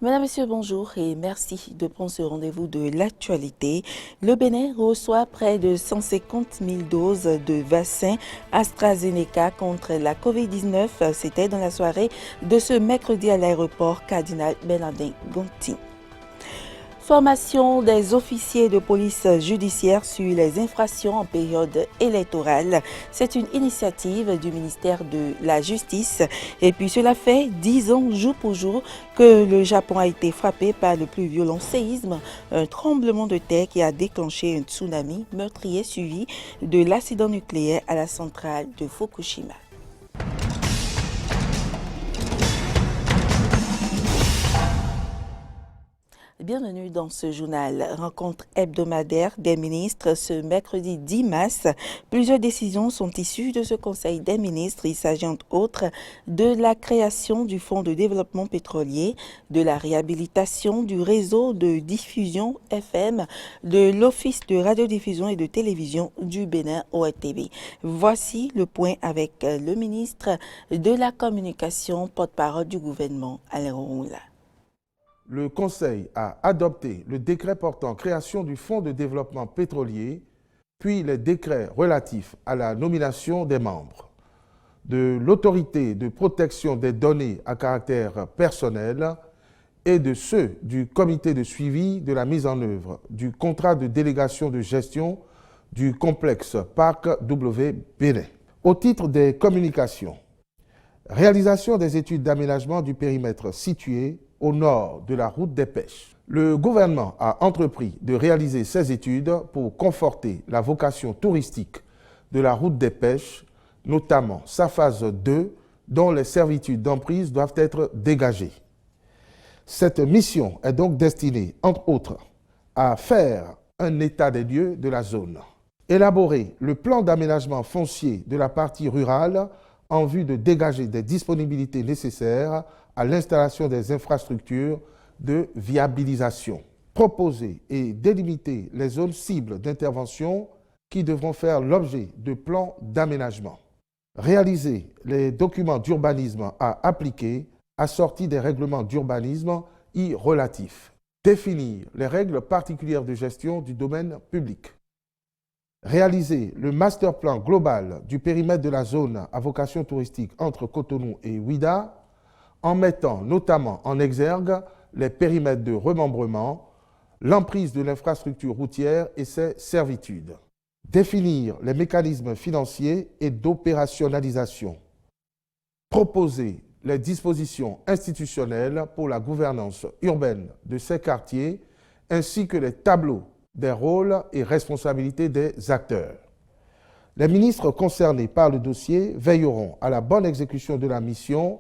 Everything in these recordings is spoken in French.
Madame, Monsieur, bonjour et merci de prendre ce rendez-vous de l'actualité. Le Bénin reçoit près de 150 000 doses de vaccins AstraZeneca contre la COVID-19. C'était dans la soirée de ce mercredi à l'aéroport Cardinal Bernardin Gonti. Formation des officiers de police judiciaire sur les infractions en période électorale. C'est une initiative du ministère de la Justice. Et puis cela fait 10 ans jour pour jour que le Japon a été frappé par le plus violent séisme, un tremblement de terre qui a déclenché un tsunami meurtrier suivi de l'accident nucléaire à la centrale de Fukushima. Bienvenue dans ce journal. Rencontre hebdomadaire des ministres ce mercredi 10 mars. Plusieurs décisions sont issues de ce Conseil des ministres. Il s'agit entre autres de la création du Fonds de développement pétrolier, de la réhabilitation du réseau de diffusion FM, de l'Office de radiodiffusion et de télévision du Bénin ORTB. Voici le point avec le ministre de la Communication, porte-parole du gouvernement, Alain Roula. Le Conseil a adopté le décret portant création du Fonds de développement pétrolier, puis les décrets relatifs à la nomination des membres de l'Autorité de protection des données à caractère personnel et de ceux du Comité de suivi de la mise en œuvre du contrat de délégation de gestion du complexe Parc W Bénin. Au titre des communications, réalisation des études d'aménagement du périmètre situé au nord de la route des pêches. Le gouvernement a entrepris de réaliser ces études pour conforter la vocation touristique de la route des pêches, notamment sa phase 2, dont les servitudes d'emprise doivent être dégagées. Cette mission est donc destinée, entre autres, à faire un état des lieux de la zone, élaborer le plan d'aménagement foncier de la partie rurale en vue de dégager des disponibilités nécessaires à l'installation des infrastructures de viabilisation. Proposer et délimiter les zones cibles d'intervention qui devront faire l'objet de plans d'aménagement. Réaliser les documents d'urbanisme à appliquer assortis des règlements d'urbanisme y relatifs. Définir les règles particulières de gestion du domaine public. Réaliser le master plan global du périmètre de la zone à vocation touristique entre Cotonou et Ouidah, en mettant notamment en exergue les périmètres de remembrement, l'emprise de l'infrastructure routière et ses servitudes. Définir les mécanismes financiers et d'opérationnalisation. Proposer les dispositions institutionnelles pour la gouvernance urbaine de ces quartiers, ainsi que les tableaux des rôles et responsabilités des acteurs. Les ministres concernés par le dossier veilleront à la bonne exécution de la mission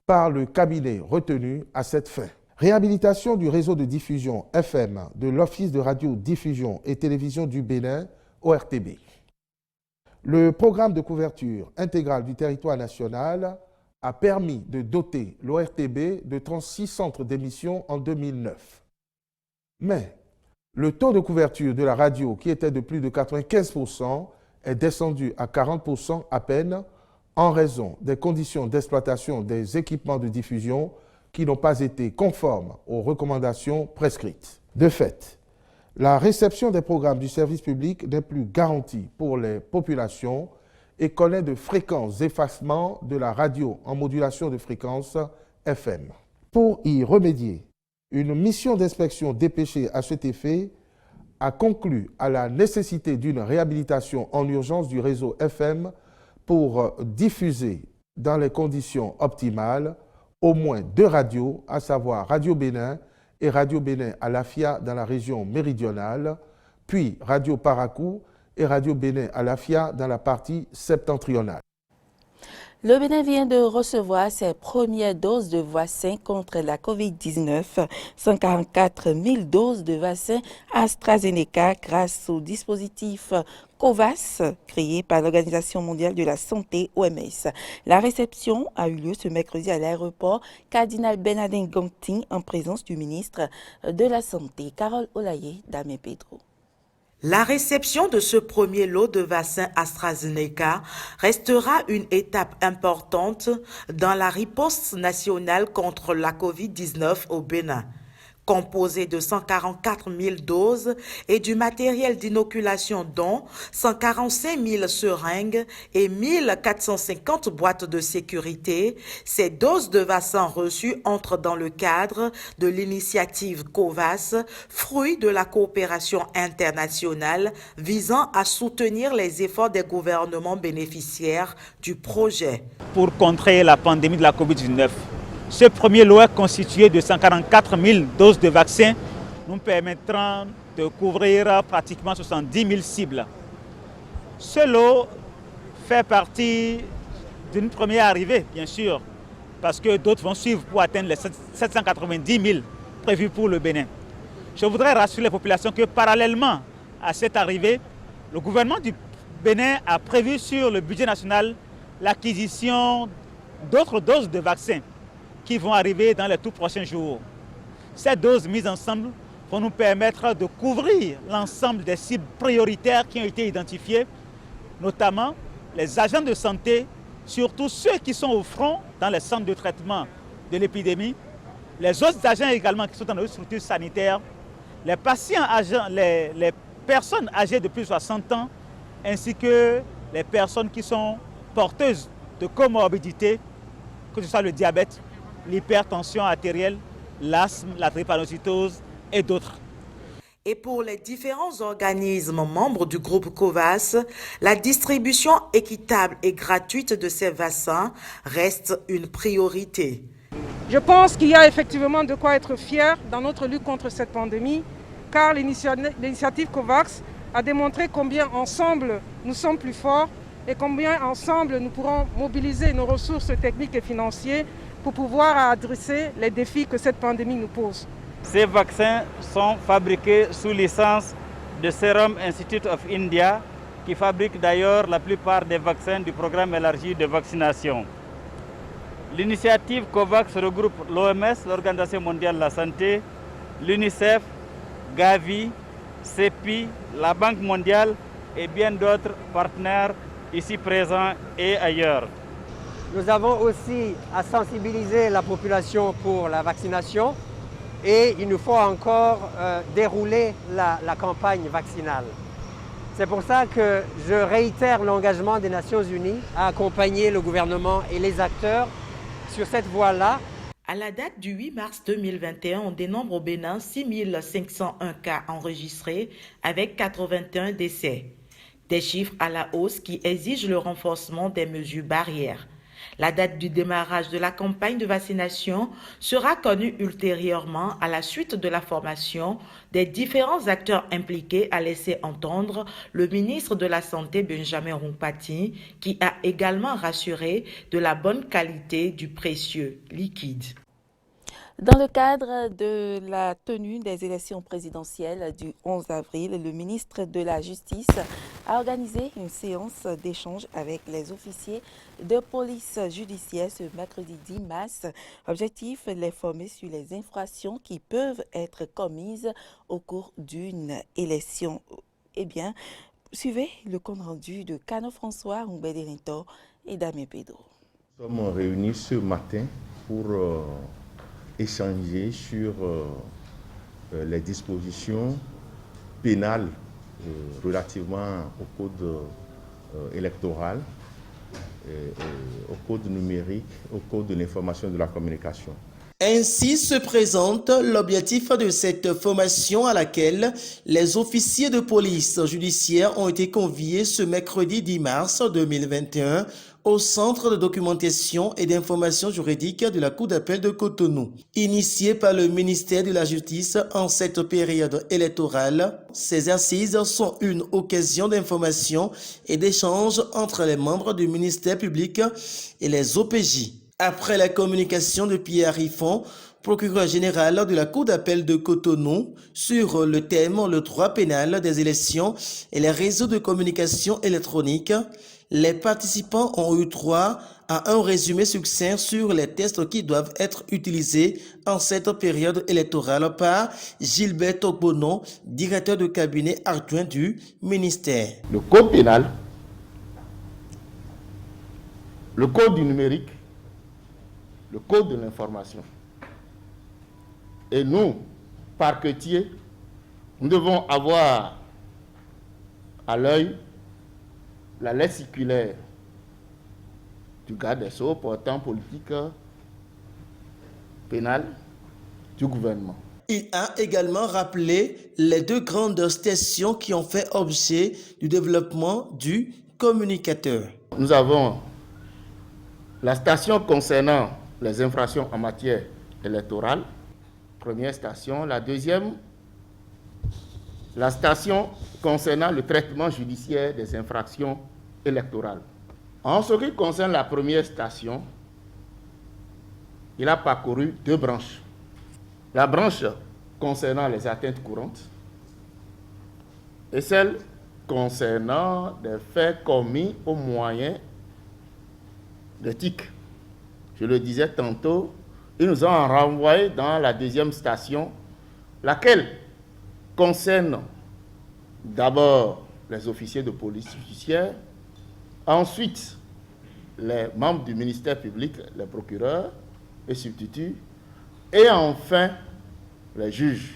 par le cabinet retenu à cette fin. Réhabilitation du réseau de diffusion FM de l'Office de radiodiffusion et télévision du Bénin, ORTB. Le programme de couverture intégrale du territoire national a permis de doter l'ORTB de 36 centres d'émission en 2009. Mais le taux de couverture de la radio, qui était de plus de 95%, est descendu à 40% à peine, en raison des conditions d'exploitation des équipements de diffusion qui n'ont pas été conformes aux recommandations prescrites. De fait, la réception des programmes du service public n'est plus garantie pour les populations et connaît de fréquents effacements de la radio en modulation de fréquence FM. Pour y remédier, une mission d'inspection dépêchée à cet effet a conclu à la nécessité d'une réhabilitation en urgence du réseau FM pour diffuser dans les conditions optimales au moins 2 radios, à savoir Radio Bénin et Radio Bénin à Lafia dans la région méridionale, puis Radio Paracou et Radio Bénin à Lafia dans la partie septentrionale. Le Bénin vient de recevoir ses premières doses de vaccins contre la COVID-19, 144 000 doses de vaccins AstraZeneca grâce au dispositif COVAX créé par l'Organisation mondiale de la santé OMS. La réception a eu lieu ce mercredi à l'aéroport Cardinal Bernardin Gonti en présence du ministre de la Santé, Carole Olaye Damé Pedro. La réception de ce premier lot de vaccins AstraZeneca restera une étape importante dans la riposte nationale contre la COVID-19 au Bénin. Composé de 144 000 doses et du matériel d'inoculation dont 145 000 seringues et 1 450 boîtes de sécurité, ces doses de vaccins reçues entrent dans le cadre de l'initiative COVAX, fruit de la coopération internationale visant à soutenir les efforts des gouvernements bénéficiaires du projet. Pour contrer la pandémie de la COVID-19, ce premier lot constitué de 144 000 doses de vaccins nous permettra de couvrir pratiquement 70 000 cibles. Ce lot fait partie d'une première arrivée, bien sûr, parce que d'autres vont suivre pour atteindre les 790 000 prévus pour le Bénin. Je voudrais rassurer les populations que parallèlement à cette arrivée, le gouvernement du Bénin a prévu sur le budget national l'acquisition d'autres doses de vaccins qui vont arriver dans les tout prochains jours. Ces doses mises ensemble vont nous permettre de couvrir l'ensemble des cibles prioritaires qui ont été identifiées, notamment les agents de santé, surtout ceux qui sont au front dans les centres de traitement de l'épidémie, les autres agents également qui sont dans les structures sanitaires, les patients âgés, les personnes âgées de plus de 60 ans, ainsi que les personnes qui sont porteuses de comorbidités, que ce soit le diabète, l'hypertension artérielle, l'asthme, la drépanocytose et d'autres. Et pour les différents organismes membres du groupe COVAX, la distribution équitable et gratuite de ces vaccins reste une priorité. Je pense qu'il y a effectivement de quoi être fier dans notre lutte contre cette pandémie, car l'initiative COVAX a démontré combien ensemble nous sommes plus forts et combien ensemble nous pourrons mobiliser nos ressources techniques et financières pour pouvoir adresser les défis que cette pandémie nous pose. Ces vaccins sont fabriqués sous licence de Serum Institute of India, qui fabrique d'ailleurs la plupart des vaccins du programme élargi de vaccination. L'initiative COVAX regroupe l'OMS, l'Organisation mondiale de la santé, l'UNICEF, Gavi, CEPI, la Banque mondiale et bien d'autres partenaires ici présents et ailleurs. Nous avons aussi à sensibiliser la population pour la vaccination et il nous faut encore dérouler la campagne vaccinale. C'est pour ça que je réitère l'engagement des Nations Unies à accompagner le gouvernement et les acteurs sur cette voie-là. À la date du 8 mars 2021, on dénombre au Bénin 6 501 cas enregistrés avec 81 décès. Des chiffres à la hausse qui exigent le renforcement des mesures barrières. La date du démarrage de la campagne de vaccination sera connue ultérieurement à la suite de la formation des différents acteurs impliqués, a laissé entendre le ministre de la Santé Benjamin Rumpati, qui a également rassuré de la bonne qualité du précieux liquide. Dans le cadre de la tenue des élections présidentielles du 11 avril, le ministre de la Justice a organisé une séance d'échange avec les officiers de police judiciaire ce mercredi 10 mars. Objectif, les former sur les infractions qui peuvent être commises au cours d'une élection. Eh bien, suivez le compte rendu de Cano François, Humbert Rinto et Damien Pedro. Nous sommes réunis ce matin pour échanger sur les dispositions pénales relativement au code électoral, au code numérique, au code de l'information et de la communication. Ainsi se présente l'objectif de cette formation à laquelle les officiers de police judiciaire ont été conviés ce mercredi 10 mars 2021 au Centre de documentation et d'information juridique de la Cour d'appel de Cotonou. Initié par le ministère de la Justice en cette période électorale, ces assises sont une occasion d'information et d'échange entre les membres du ministère public et les OPJ. Après la communication de Pierre Riffon, procureur général de la Cour d'appel de Cotonou, sur le thème le droit pénal des élections et les réseaux de communication électronique, Les participants ont eu droit à un résumé succinct sur les tests qui doivent être utilisés en cette période électorale par Gilbert Ogbono, directeur de cabinet adjoint du ministère. Le code pénal, le code du numérique, le code de l'information. Et nous, parquetiers, nous devons avoir à l'œil la lettre circulaire du garde des Sceaux portant politique pénale du gouvernement. Il a également rappelé les deux grandes stations qui ont fait objet du développement du communicateur. Nous avons la station concernant les infractions en matière électorale, première station. La deuxième, la station concernant le traitement judiciaire des infractions électorales. En ce qui concerne la première station, il a parcouru deux branches. La branche concernant les atteintes courantes et celle concernant des faits commis au moyen de TIC. Je le disais tantôt, ils nous ont renvoyé dans la deuxième station, laquelle concerne d'abord les officiers de police judiciaire, ensuite les membres du ministère public, les procureurs et substituts, et enfin les juges.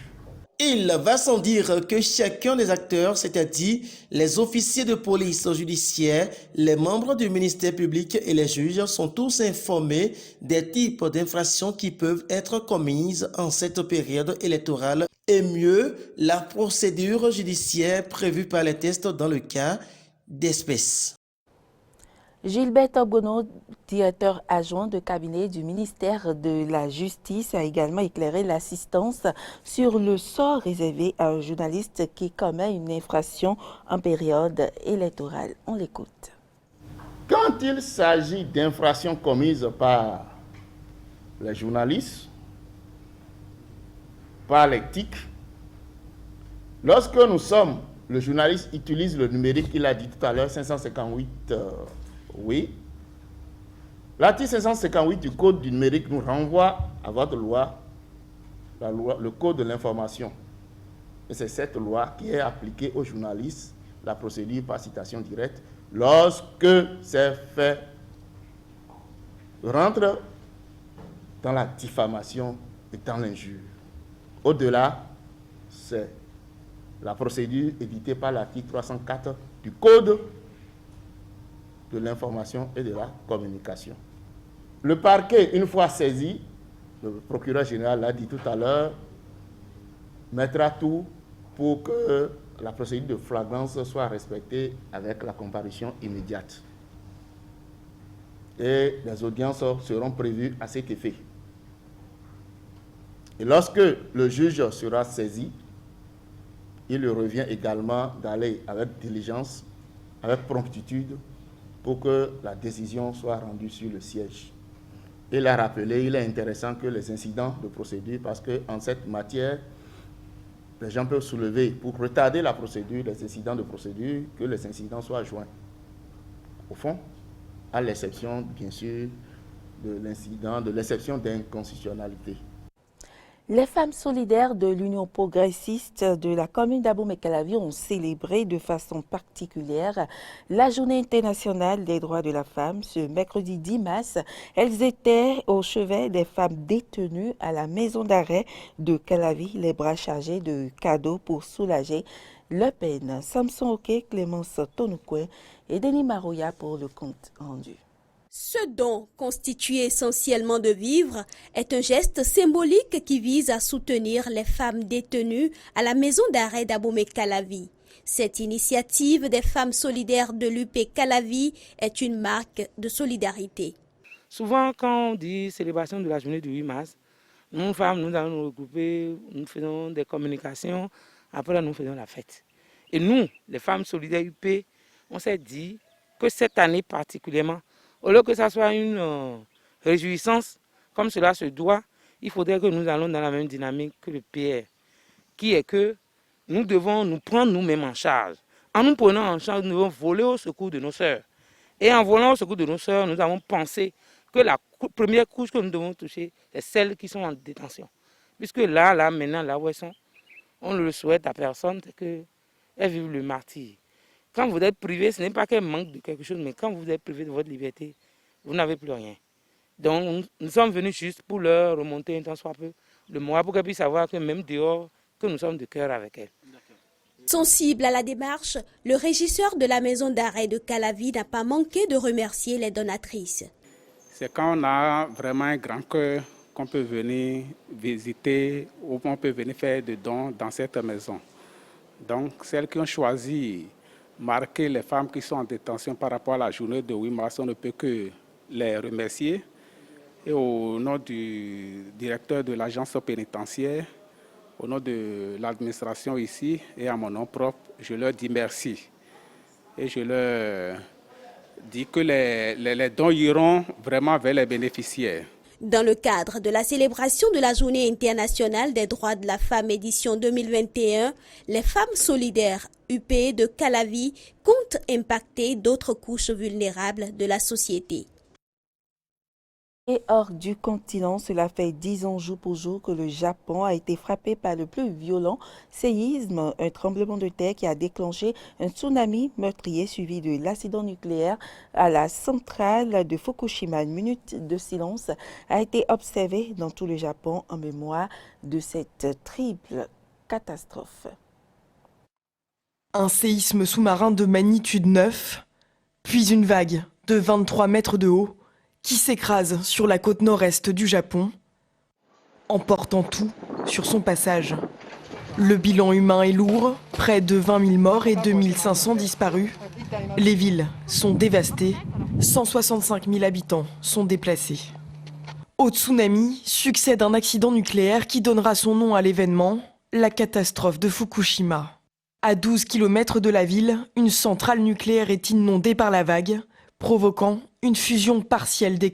Il va sans dire que chacun des acteurs, c'est-à-dire les officiers de police judiciaire, les membres du ministère public et les juges, sont tous informés des types d'infractions qui peuvent être commises en cette période électorale et mieux la procédure judiciaire prévue par les tests dans le cas d'espèces. Gilbert Ogbono, directeur adjoint de cabinet du ministère de la Justice, a également éclairé l'assistance sur le sort réservé à un journaliste qui commet une infraction en période électorale. On l'écoute. Quand il s'agit d'infractions commises par les journalistes, par les TIC, lorsque le journaliste utilise le numérique, il a dit tout à l'heure, 558, oui. L'article 558 du Code du numérique nous renvoie à votre loi, le Code de l'information. Et c'est cette loi qui est appliquée aux journalistes, la procédure par citation directe, lorsque ces faits rentrent dans la diffamation et dans l'injure. Au-delà, c'est la procédure éditée par l'article 304 du Code de l'information et de la communication. Le parquet, une fois saisi, le procureur général l'a dit tout à l'heure, mettra tout pour que la procédure de flagrance soit respectée avec la comparution immédiate. Et les audiences seront prévues à cet effet. Et lorsque le juge sera saisi, il lui revient également d'aller avec diligence, avec promptitude, pour que la décision soit rendue sur le siège. Il a rappelé, il est intéressant que les incidents de procédure, parce qu'en cette matière, les gens peuvent soulever, pour retarder la procédure, les incidents de procédure, que les incidents soient joints. Au fond, à l'exception, bien sûr, de l'incident, de l'exception d'inconstitutionnalité. Les femmes solidaires de l'Union progressiste de la commune d'Abomey-Calavi ont célébré de façon particulière la Journée internationale des droits de la femme ce mercredi 10 mars. Elles étaient au chevet des femmes détenues à la maison d'arrêt de Calavi, les bras chargés de cadeaux pour soulager leur peine. Samson Oké, Clémence Tonoukouen et Denis Marouya pour le compte rendu. Ce don, constitué essentiellement de vivres, est un geste symbolique qui vise à soutenir les femmes détenues à la maison d'arrêt d'Abomey-Calavi. Cette initiative des femmes solidaires de l'UP Calavi est une marque de solidarité. Souvent, quand on dit célébration de la journée du 8 mars, nous femmes, nous allons nous regrouper, nous faisons des communications, après nous faisons la fête. Et nous, les femmes solidaires UP, on s'est dit que cette année particulièrement, au lieu que ça soit une réjouissance, comme cela se doit, il faudrait que nous allons dans la même dynamique que le PR, qui est que nous devons nous prendre nous-mêmes en charge. En nous prenant en charge, nous devons voler au secours de nos sœurs. Et en volant au secours de nos sœurs, nous avons pensé que la première couche que nous devons toucher, c'est celles qui sont en détention. Puisque là, maintenant, là où elles sont, on ne le souhaite à personne, c'est qu'elles vivent le martyre. Quand vous êtes privé, ce n'est pas qu'elles manquent de quelque chose, mais quand vous êtes privé de votre liberté, vous n'avez plus rien. Donc, nous sommes venus juste pour leur remonter un tant soit peu le moral, pour qu'elles puissent savoir que même dehors, que nous sommes de cœur avec elles. Sensible à la démarche, le régisseur de la maison d'arrêt de Calavi n'a pas manqué de remercier les donatrices. C'est quand on a vraiment un grand cœur qu'on peut venir visiter ou on peut venir faire des dons dans cette maison. Donc, celles qui ont choisi marquer les femmes qui sont en détention par rapport à la journée de 8 mars, on ne peut que les remercier. Et au nom du directeur de l'agence pénitentiaire, au nom de l'administration ici et à mon nom propre, je leur dis merci. Et je leur dis que les dons iront vraiment vers les bénéficiaires. Dans le cadre de la célébration de la Journée internationale des droits de la femme édition 2021, les femmes solidaires UP de Calavi comptent impacter d'autres couches vulnérables de la société. Et hors du continent, cela fait 10 ans jour pour jour que le Japon a été frappé par le plus violent séisme, un tremblement de terre qui a déclenché un tsunami meurtrier suivi de l'accident nucléaire à la centrale de Fukushima. Une minute de silence a été observée dans tout le Japon en mémoire de cette triple catastrophe. Un séisme sous-marin de magnitude 9, puis une vague de 23 mètres de haut qui s'écrase sur la côte nord-est du Japon, emportant tout sur son passage. Le bilan humain est lourd, près de 20 000 morts et 2500 disparus. Les villes sont dévastées, 165 000 habitants sont déplacés. Au tsunami succède un accident nucléaire qui donnera son nom à l'événement, la catastrophe de Fukushima. À 12 km de la ville, une centrale nucléaire est inondée par la vague, provoquant une fusion partielle des...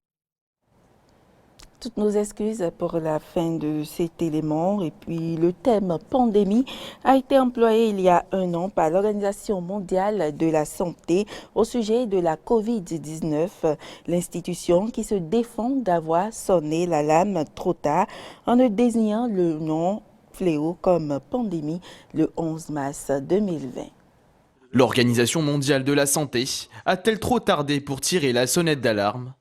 Toutes nos excuses pour la fin de cet élément. Et puis le thème pandémie a été employé il y a un an par l'Organisation mondiale de la santé au sujet de la COVID-19. L'institution qui se défend d'avoir sonné l'alarme trop tard en ne désignant le nom fléau comme pandémie le 11 mars 2020. L'Organisation mondiale de la santé a-t-elle trop tardé pour tirer la sonnette d'alarme ?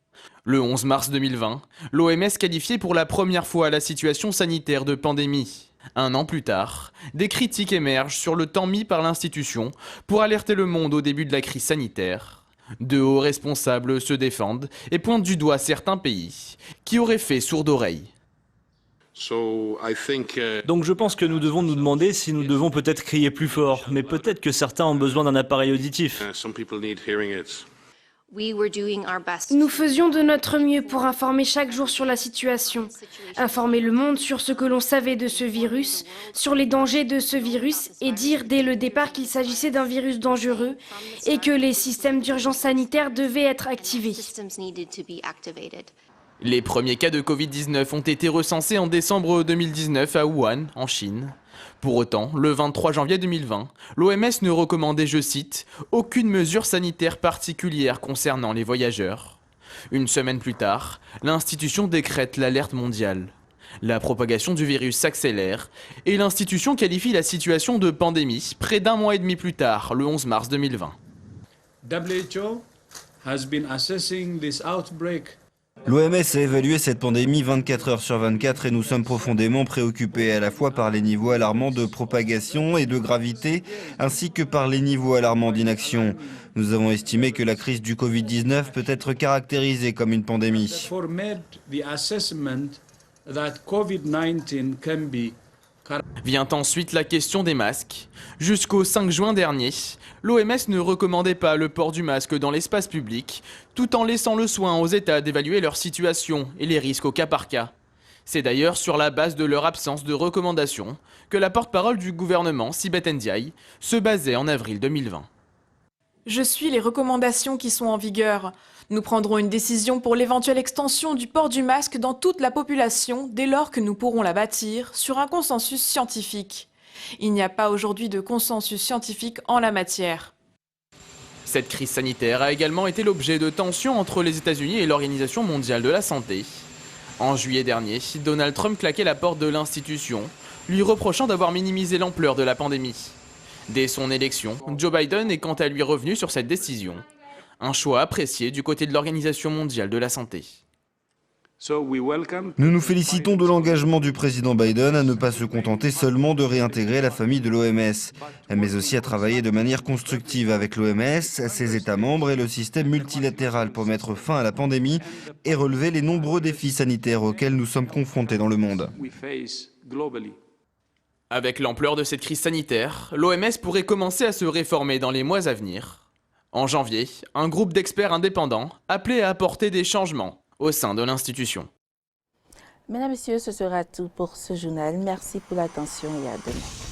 Le 11 mars 2020, l'OMS qualifiait pour la première fois la situation sanitaire de pandémie. Un an plus tard, des critiques émergent sur le temps mis par l'institution pour alerter le monde au début de la crise sanitaire. De hauts responsables se défendent et pointent du doigt certains pays qui auraient fait sourde oreille. Donc je pense que nous devons nous demander si nous devons peut-être crier plus fort, mais peut-être que certains ont besoin d'un appareil auditif. Nous faisions de notre mieux pour informer chaque jour sur la situation, informer le monde sur ce que l'on savait de ce virus, sur les dangers de ce virus et dire dès le départ qu'il s'agissait d'un virus dangereux et que les systèmes d'urgence sanitaire devaient être activés. Les premiers cas de Covid-19 ont été recensés en décembre 2019 à Wuhan, en Chine. Pour autant, le 23 janvier 2020, l'OMS ne recommandait, je cite, « aucune mesure sanitaire particulière concernant les voyageurs ». Une semaine plus tard, l'institution décrète l'alerte mondiale. La propagation du virus s'accélère et l'institution qualifie la situation de pandémie près d'un mois et demi plus tard, le 11 mars 2020. WHO has been assessing this outbreak. L'OMS a évalué cette pandémie 24 heures sur 24 et nous sommes profondément préoccupés à la fois par les niveaux alarmants de propagation et de gravité ainsi que par les niveaux alarmants d'inaction. Nous avons estimé que la crise du Covid-19 peut être caractérisée comme une pandémie. Vient ensuite la question des masques. Jusqu'au 5 juin dernier, l'OMS ne recommandait pas le port du masque dans l'espace public, tout en laissant le soin aux États d'évaluer leur situation et les risques au cas par cas. C'est d'ailleurs sur la base de leur absence de recommandation que la porte-parole du gouvernement, Sibeth Ndiaye, se basait en avril 2020. Je suis les recommandations qui sont en vigueur. Nous prendrons une décision pour l'éventuelle extension du port du masque dans toute la population dès lors que nous pourrons la bâtir sur un consensus scientifique. Il n'y a pas aujourd'hui de consensus scientifique en la matière. Cette crise sanitaire a également été l'objet de tensions entre les États-Unis et l'Organisation mondiale de la santé. En juillet dernier, Donald Trump claquait la porte de l'institution, lui reprochant d'avoir minimisé l'ampleur de la pandémie. Dès son élection, Joe Biden est quant à lui revenu sur cette décision. Un choix apprécié du côté de l'Organisation mondiale de la santé. Nous nous félicitons de l'engagement du président Biden à ne pas se contenter seulement de réintégrer la famille de l'OMS, mais aussi à travailler de manière constructive avec l'OMS, ses États membres et le système multilatéral pour mettre fin à la pandémie et relever les nombreux défis sanitaires auxquels nous sommes confrontés dans le monde. Avec l'ampleur de cette crise sanitaire, l'OMS pourrait commencer à se réformer dans les mois à venir. En janvier, un groupe d'experts indépendants appelait à apporter des changements au sein de l'institution. Mesdames, Messieurs, ce sera tout pour ce journal. Merci pour l'attention et à demain.